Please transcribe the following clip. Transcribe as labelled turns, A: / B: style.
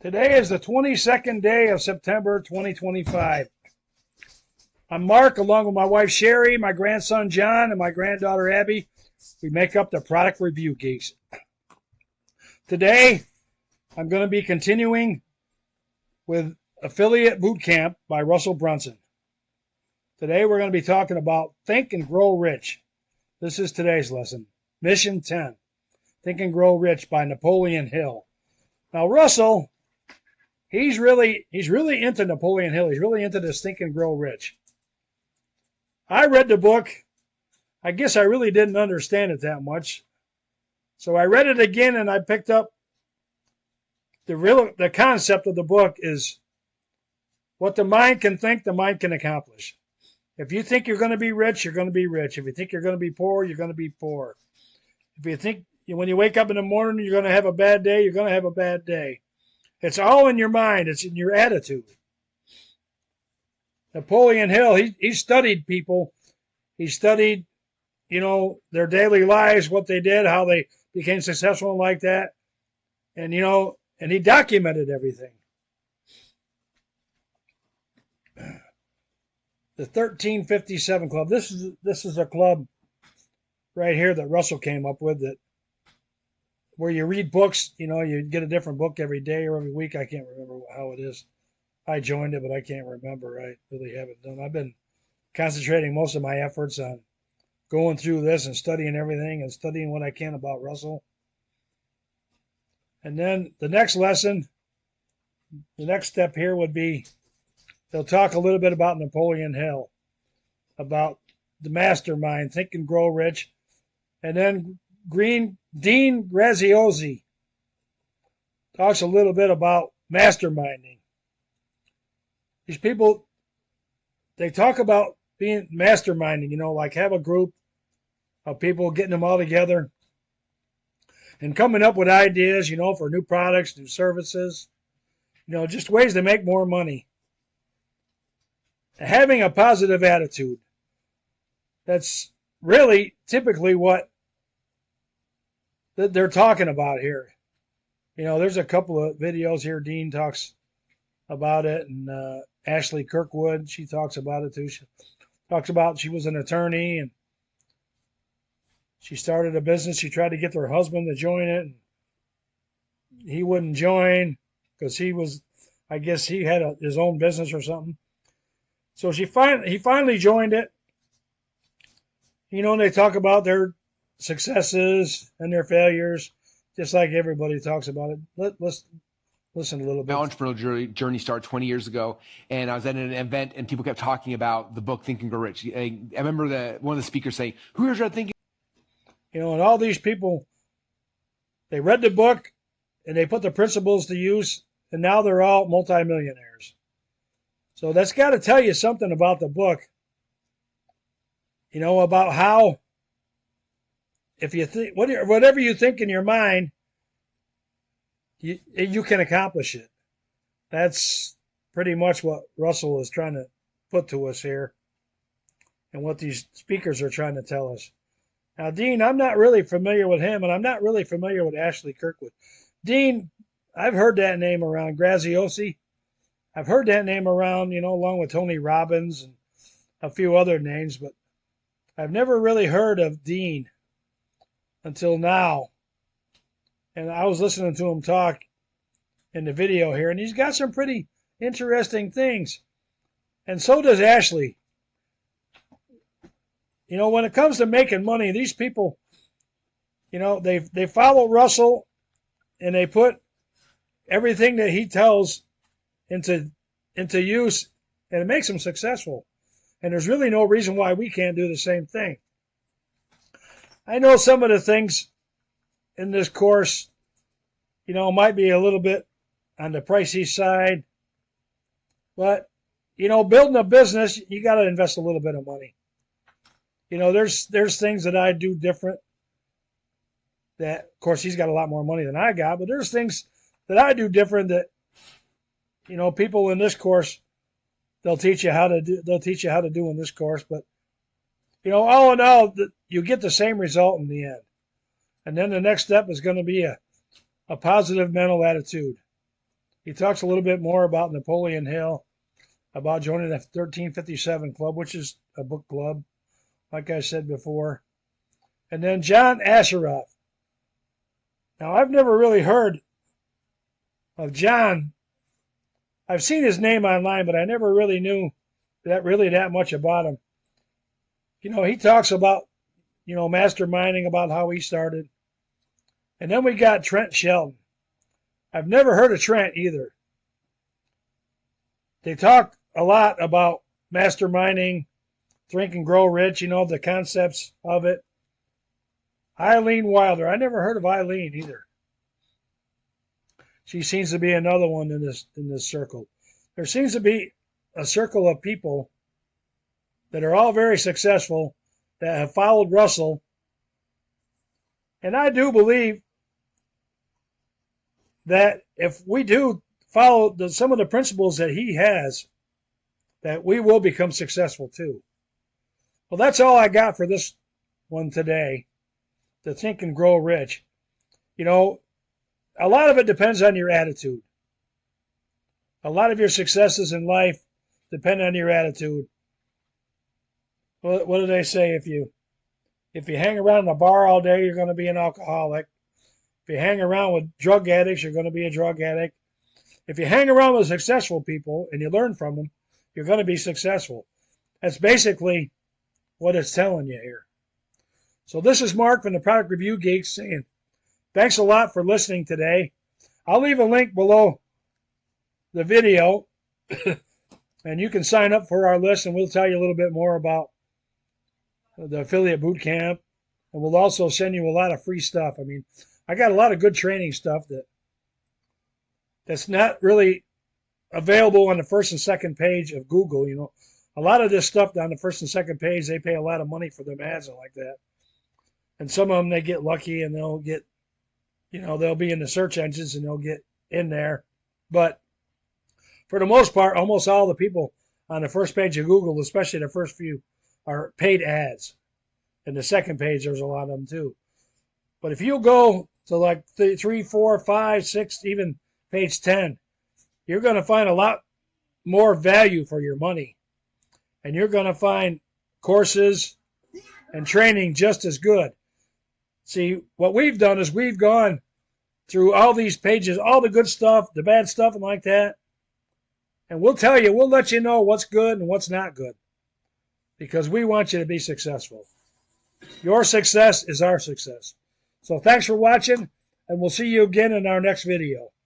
A: Today is the 22nd day of September 2025. I'm Mark, along with my wife Sherry, my grandson John, and my granddaughter Abby. We make up the Product Review Geeks. Today, I'm going to be continuing with Affiliate Bootcamp by Russell Brunson. Today, we're going to be talking about Think and Grow Rich. This is today's lesson. Mission 10, Think and Grow Rich by Napoleon Hill. Now, Russell, he's really into Napoleon Hill. He's really into this Think and Grow Rich. I read the book. I guess I really didn't understand it that much. So I read it again and I picked up the concept of the book is what the mind can think, the mind can accomplish. If you think you're going to be rich, you're going to be rich. If you think you're going to be poor, you're going to be poor. If you think when you wake up in the morning you're going to have a bad day, you're going to have a bad day. It's all in your mind. It's in your attitude. Napoleon Hill, he studied people. He studied, their daily lives, what they did, how they became successful like that. And, and he documented everything. The 1357 Club. This is a club right here that Russell came up with where you read books, you get a different book every day or every week. I can't remember how it is. I joined it, but I can't remember. I really haven't done. I've been concentrating most of my efforts on going through this and studying everything and studying what I can about Russell. And then the next lesson, the next step here would be they'll talk a little bit about Napoleon Hill, about the Mastermind, Think and Grow Rich, and then Dean Graziosi talks a little bit about masterminding. These people, they talk about being masterminding, like have a group of people, getting them all together and coming up with ideas, for new products, new services, just ways to make more money. Having a positive attitude. That's really typically what they're talking about here. There's a couple of videos here. Dean talks about it, and Ashley Kirkwood, she talks about it too. She talks about she was an attorney and she started a business. She tried to get her husband to join it, and he wouldn't join because I guess he had his own business or something. So he finally joined it. And they talk about their successes and their failures, just like everybody talks about it. Let's listen a little bit.
B: My entrepreneurial journey started 20 years ago, and I was at an event, and people kept talking about the book Think and Grow Rich. I remember one of the speakers saying, "Who here's read Think?"
A: And all these people, they read the book, and they put the principles to use, and now they're all multimillionaires. So that's got to tell you something about the book. About how if you think whatever you think in your mind, you can accomplish it. That's pretty much what Russell is trying to put to us here and what these speakers are trying to tell us. Now, Dean, I'm not really familiar with him, and I'm not really familiar with Ashley Kirkwood. Dean, I've heard that name around. Graziosi, I've heard that name around, along with Tony Robbins and a few other names, but I've never really heard of Dean until now. And I was listening to him talk in the video here, and he's got some pretty interesting things. And so does Ashley. When it comes to making money, these people, they follow Russell and they put everything that he tells into use, and it makes them successful. And there's really no reason why we can't do the same thing. I know some of the things in this course, might be a little bit on the pricey side. But, building a business, you got to invest a little bit of money. There's things that I do different that, of course, he's got a lot more money than I got, but there's things that I do different that, people in this course, they'll teach you how to do in this course. But, all in all, you get the same result in the end. And then the next step is going to be a positive mental attitude. He talks a little bit more about Napoleon Hill, about joining the 1357 Club, which is a book club, like I said before. And then John Asheroff. Now, I've never really heard of John. I've seen his name online, but I never really knew that much about him. You know, he talks about, masterminding, about how he started. And then we got Trent Shelton. I've never heard of Trent either. They talk a lot about masterminding, Think and Grow Rich, the concepts of it. Eileen Wilder. I never heard of Eileen either. She seems to be another one in this circle. There seems to be a circle of people that are all very successful that have followed Russell. And I do believe that if we do follow some of the principles that he has, that we will become successful too. Well, that's all I got for this one today, to Think and Grow Rich. A lot of it depends on your attitude. A lot of your successes in life depend on your attitude. What do they say? If you hang around the bar all day, you're going to be an alcoholic. If you hang around with drug addicts, you're going to be a drug addict. If you hang around with successful people and you learn from them, you're going to be successful. That's basically what it's telling you here. So this is Mark from the Product Review Geeks saying, thanks a lot for listening today. I'll leave a link below the video, and you can sign up for our list, and we'll tell you a little bit more about the affiliate boot camp, and we'll also send you a lot of free stuff. I mean, I got a lot of good training stuff that's not really available on the first and second page of Google. A lot of this stuff on the first and second page, they pay a lot of money for them ads and like that. And some of them, they get lucky and they'll get, they'll be in the search engines and they'll get in there. But for the most part, almost all the people on the first page of Google, especially the first few, are paid ads. And the second page, there's a lot of them too. But if you go to like 3, 4, 5, 6, even page 10, you're going to find a lot more value for your money. And you're going to find courses and training just as good. See, what we've done is we've gone through all these pages, all the good stuff, the bad stuff, and like that. And we'll let you know what's good and what's not good. Because we want you to be successful. Your success is our success. So thanks for watching, and we'll see you again in our next video.